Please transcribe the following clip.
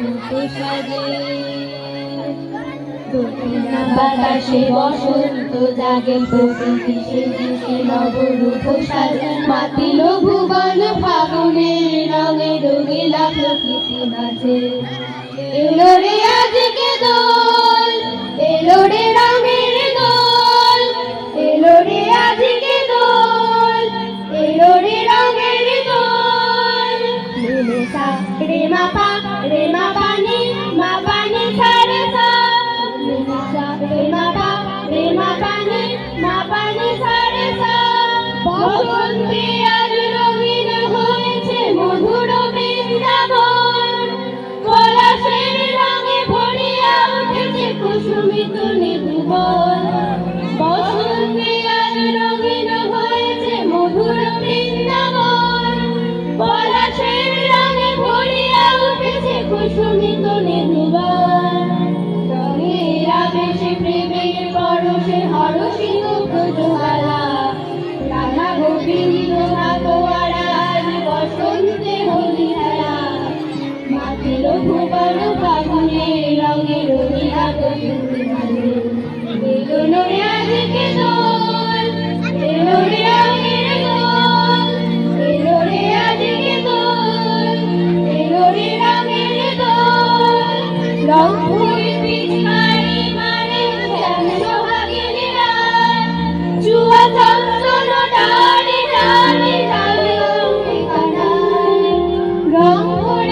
মতো সাজে দোলনা বাতাসে বসন্ত জাগে প্রকৃতি সেজে নবরূপ সাজে মাতিল ভুবন ফাগুনের রঙে রঙিলা প্রকৃতি মাঝে এলো রে আজকে দোল এলো রে রঙের দোল এলো রে আজকে দোল এলো রে রঙের দোল রে সা রে মা পা নি মা পানি সারে সা রে মা পা নি মা পানি সারে সা বসন্তে আজ রঙিন হয়েছে মধুর বৃন্দাবন পলাশের রঙে ভরিয়া উঠেছে কুসুমিত নিভুবন বসন্তে আজ রঙিন হয়েছে মধুর বৃন্দাবন পলাশের রঙে ভরিয়া উঠেছে কুসুমিত নিভুবন রঙের আবেশে প্রেমের পরশে হরষিত ব্রজমালা রাধা গোবিন্দ ভাগোয়ারা আজ বসন্তে হোলি খেলা মাতিল ভুবন ফাগুনে রঙে রঙিলা প্রকৃতি মাঝে এলো রে আজকে দোল এলো রে রঙের দোল এলো রে আজকে দোল এলো রে রঙের দোল রং ফুল পিচকারি মারে শ্যাম সোহাগিনী রাত চুয়া চন্দন ডালে ডালে ডালে অম্বিকা নায় রং ফুল